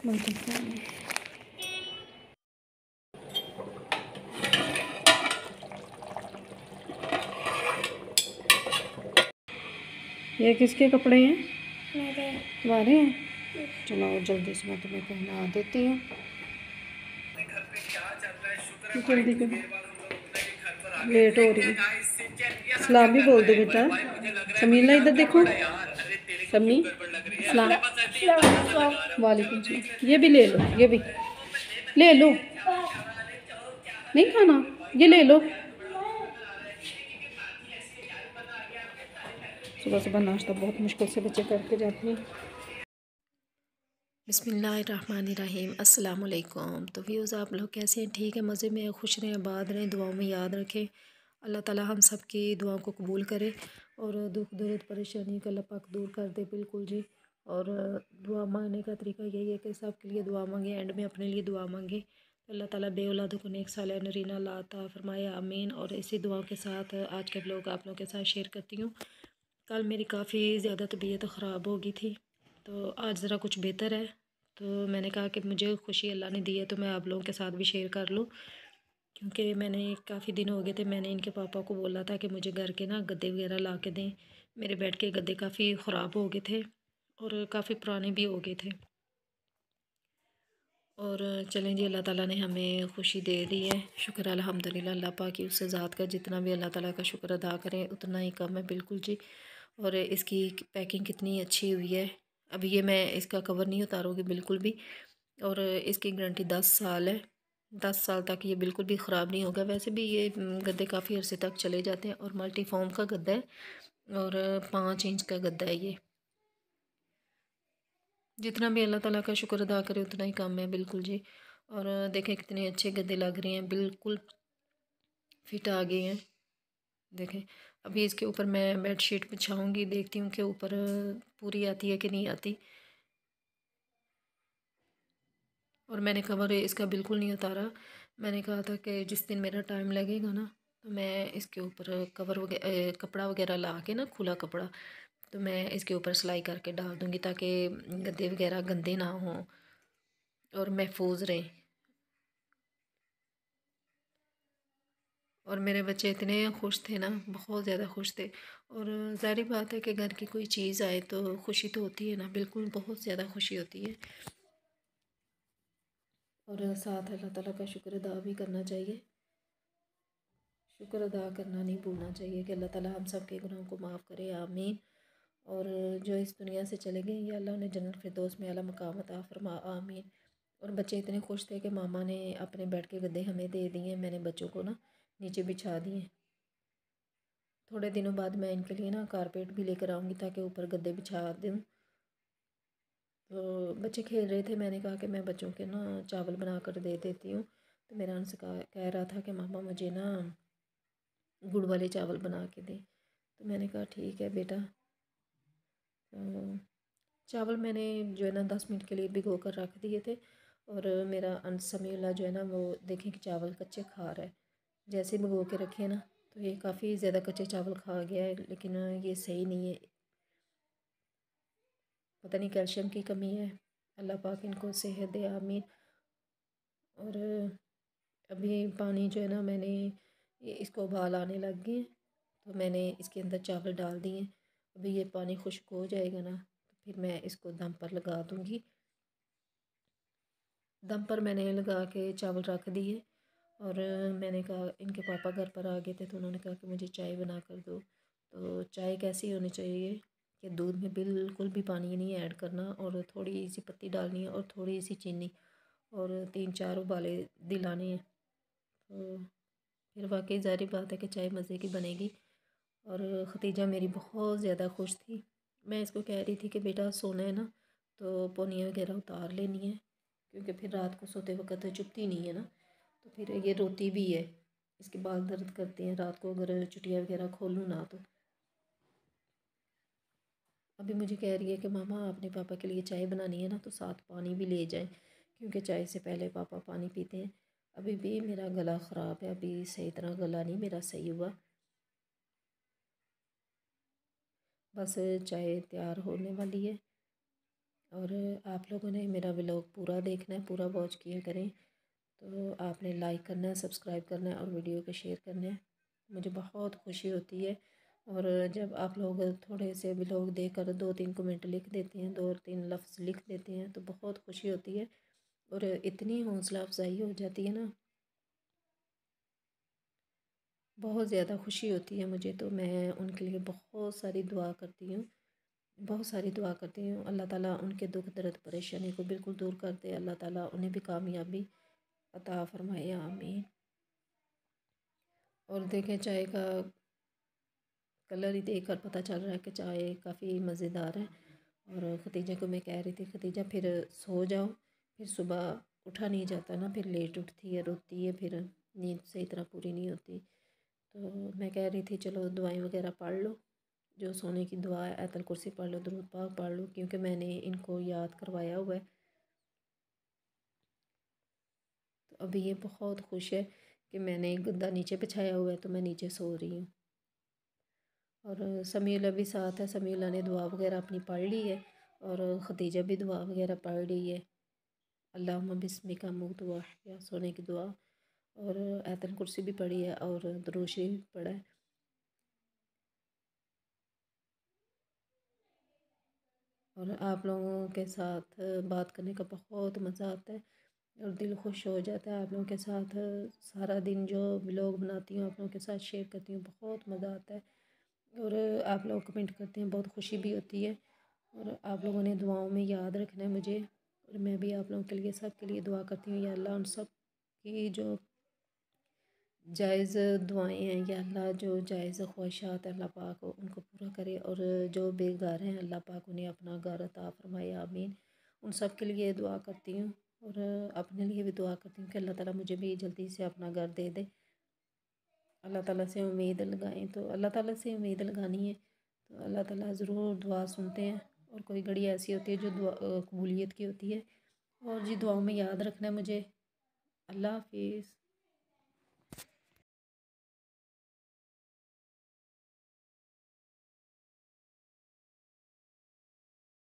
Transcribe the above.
Multiform. ये किसके कपड़े हैं? मेरे। तुम्हारे हैं? चलो जल्दी से मैं तुम्हें पहना देती हूँ। जल्दी करो, लेट हो रही है। सलाम भी बोल दो बेटा। समीला इधर देखो। समी सलाम। वालेकुम सलाम। ये भी ले लो, ये भी ले लो। नहीं खाना, ये ले लो। सुबह सुबह नाश्ता बहुत मुश्किल से बच्चे करके जाते हैं। बिस्मिल्लाहिर्रहमानिर्रहीम, अस्सलाम वालेकुम। तो व्यूज़ आप लोग कैसे हैं? ठीक है, मज़े में, खुश रहें, आबाद रहें, दुआओं में याद रखें। अल्लाह ताला हम सब की दुआओं को कबूल करे और दुख दर्द परेशानी का अल्लाह पाक दूर कर दे। बिल्कुल जी। और दुआ मांगने का तरीका यही है कि सब के लिए दुआ मांगे, एंड में अपने लिए दुआ मांगे। तो अल्लाह ताला बे औलादों को नेक साल नरीना अता फरमाए, आमीन। और इसी दुआ के साथ आज के व्लॉग आप लोगों के साथ शेयर करती हूँ। कल मेरी काफ़ी ज़्यादा तबीयत ख़राब हो गई थी, तो आज ज़रा कुछ बेहतर है। तो मैंने कहा कि मुझे खुशी अल्लाह ने दी है तो मैं आप लोगों के साथ भी शेयर कर लूँ, क्योंकि मैंने काफ़ी दिन हो गए थे, मैंने इनके पापा को बोला था कि मुझे घर के ना गद्दे वगैरह ला के दें। मेरे बेड के गद्दे काफ़ी ख़राब हो गए थे और काफ़ी पुराने भी हो गए थे। और चलें जी, अल्लाह ताला ने हमें खुशी दे दी है, शुक्र अल्हम्दुलिल्लाह। अल्लाह पाक की उससे ज़ात का जितना भी अल्लाह ताला का शुक्र अदा करें उतना ही कम है। बिल्कुल जी। और इसकी पैकिंग कितनी अच्छी हुई है। अभी ये मैं इसका कवर नहीं उतारूँगी बिल्कुल भी। और इसकी गारंटी 10 साल है। 10 साल तक ये बिल्कुल भी ख़राब नहीं होगा। वैसे भी ये गद्दे काफ़ी अरसे तक चले जाते हैं। और मल्टी फॉर्म का गद्दा है और 5 इंच का गद्दा है ये। जितना भी अल्लाह ताला का शुक्र अदा करे उतना ही कम है। बिल्कुल जी। और देखें कितने अच्छे गद्दे लग रहे हैं, बिल्कुल फिट आ गए हैं। देखें अभी इसके ऊपर मैं बेडशीट बिछाऊंगी, देखती हूँ कि ऊपर पूरी आती है कि नहीं आती। और मैंने कवर इसका बिल्कुल नहीं उतारा। मैंने कहा था कि जिस दिन मेरा टाइम लगेगा ना तो मैं इसके ऊपर कवर वगैरह कपड़ा वगैरह ला के ना, खुला कपड़ा, तो मैं इसके ऊपर सिलाई करके डाल दूँगी ताकि गद्दे वगैरह गंदे ना हों और महफूज रहें। और मेरे बच्चे इतने खुश थे ना, बहुत ज़्यादा खुश थे। और ज़ाहिर बात है कि घर की कोई चीज़ आए तो खुशी तो होती है ना, बिल्कुल बहुत ज़्यादा खुशी होती है। और साथ अल्लाह ताला का शुक्र अदा भी करना चाहिए। शुक्र अदा करना नहीं भूलना चाहिए कि अल्लाह ताला हम सब के गुनाहों को माफ़ करे, आमीन। और जो इस दुनिया से चले गए या अल्लाह ने जन्नत फिरदौस में आला मकाम अता फरमा, आमीन। और बच्चे इतने खुश थे कि मामा ने अपने बेड के गद्दे हमें दे दिए। मैंने बच्चों को ना नीचे बिछा दिए। थोड़े दिनों बाद मैं इनके लिए ना कारपेट भी लेकर आऊँगी ताकि ऊपर गद्दे बिछा दूँ। तो बच्चे खेल रहे थे, मैंने कहा कि मैं बच्चों के ना चावल बना कर दे देती हूँ। तो मेरा उनसे कह रहा था कि मामा मुझे ना गुड़ वाले चावल बना के दें। तो मैंने कहा ठीक है बेटा। तो चावल मैंने जो है ना 10 मिनट के लिए भिगो कर रख दिए थे। और मेरा समीउल्लाह जो है ना वो देखें कि चावल कच्चे खा रहा है। जैसे भिगो के रखे ना तो ये काफ़ी ज़्यादा कच्चे चावल खा गया है, लेकिन ये सही नहीं है। पता नहीं कैल्शियम की कमी है। अल्लाह पाक इनको सेहत दे, आमीन। और अभी पानी जो है ना मैंने इसको उबाल आने लग गए हैं, तो मैंने इसके अंदर चावल डाल दिए। अभी ये पानी खुश्क हो जाएगा ना तो फिर मैं इसको दम पर लगा दूँगी। दम पर मैंने लगा के चावल रख दिए। और मैंने कहा, इनके पापा घर पर आ गए थे तो उन्होंने कहा कि मुझे चाय बना कर दो। तो चाय कैसी होनी चाहिए कि दूध में बिल्कुल भी पानी नहीं ऐड करना और थोड़ी सी पत्ती डालनी है और थोड़ी सी चीनी और 3-4 उबाले दिलाने हैं। तो फिर वाकई ज़ाहिर बात है कि चाय मज़े की बनेगी। और ख़तीजा मेरी बहुत ज़्यादा खुश थी। मैं इसको कह रही थी कि बेटा सोना है ना तो पौनियाँ वगैरह उतार लेनी है, क्योंकि फिर रात को सोते वक्त तो चुभती नहीं है ना, तो फिर ये रोती भी है। इसके बाल दर्द करते हैं रात को अगर चुटिया वगैरह खोलूँ ना तो। अभी मुझे कह रही है कि मामा आपने पापा के लिए चाय बनानी है ना तो साथ पानी भी ले जाएं, क्योंकि चाय से पहले पापा पानी पीते हैं। अभी भी मेरा गला ख़राब है, अभी सही तरह गला नहीं मेरा सही हुआ। बस चाय तैयार होने वाली है। और आप लोगों ने मेरा व्लॉग पूरा देखना है, पूरा वॉच किया करें। तो आपने लाइक करना है, सब्सक्राइब करना है और वीडियो को शेयर करना है। मुझे बहुत खुशी होती है। और जब आप लोग थोड़े से व्लॉग देखकर 2-3 कमेंट लिख देते हैं, 2-3 लफ्ज़ लिख देते हैं तो बहुत खुशी होती है और इतनी हौसला अफजाई हो जाती है ना, बहुत ज़्यादा खुशी होती है मुझे। तो मैं उनके लिए बहुत सारी दुआ करती हूँ, बहुत सारी दुआ करती हूँ। अल्लाह ताला उनके दुख दर्द परेशानी को बिल्कुल दूर कर दे, अल्लाह ताला उन्हें भी कामयाबी अता फरमाए, आमीन। और देखें, चाय का कलर ही देखकर पता चल रहा है कि चाय काफ़ी मज़ेदार है। और खतीजा को मैं कह रही थी, खतीजा फिर सो जाओ, फिर सुबह उठा नहीं जाता ना, फिर लेट उठती है, रोती है, फिर नींद सही तरह पूरी नहीं होती। तो मैं कह रही थी चलो दुआएं वगैरह पढ़ लो, जो सोने की दुआ है, आयतल कुर्सी पढ़ लो, दुरूद पाक पढ़ लो, क्योंकि मैंने इनको याद करवाया हुआ है। तो अभी ये बहुत खुश है कि मैंने एक गद्दा नीचे बिछाया हुआ है तो मैं नीचे सो रही हूँ। और समीला भी साथ है, समीला ने दुआ वगैरह अपनी पढ़ ली है और खदीजा भी दुआ वगैरह पढ़ रही है। अल्लाहुम्मा बिस्मिका मुतवा या सोने की दुआ, और आयतल कुर्सी भी पढ़ी है और दुरूद शरीफ भी पढ़ा है। और आप लोगों के साथ बात करने का बहुत मज़ा आता है और दिल खुश हो जाता है। आप लोगों के साथ सारा दिन जो व्लॉग बनाती हूँ, आप लोगों के साथ शेयर करती हूँ, बहुत मज़ा आता है। और आप लोग कमेंट करते हैं, बहुत खुशी भी होती है। और आप लोगों ने दुआओं में याद रखना है मुझे, और मैं भी आप लोगों के लिए, सब के लिए दुआ करती हूँ। या अल्लाह उन सब की जो जायज़ दुआएं हैं, या अल्लाह जो जायज़ ख्वाहिशात है, अल्लाह पाक उनको पूरा करे। और जो बेघर हैं, अल्लाह पाक उन्हें अपना घर अता फरमाए, आमीन। उन सब के लिए दुआ करती हूँ और अपने लिए भी दुआ करती हूँ कि अल्लाह ताला मुझे भी जल्दी से अपना घर दे दे। अल्लाह ताला से उम्मीद लगाएं तो अल्लाह ताला से उम्मीद लगानी है तो अल्लाह ताला ज़रूर दुआ सुनते हैं। और कोई घड़ी ऐसी होती है जो दुआ कबूलियत की होती है। और जी दुआओं में याद रखना है मुझे। अल्लाह हाफिज़।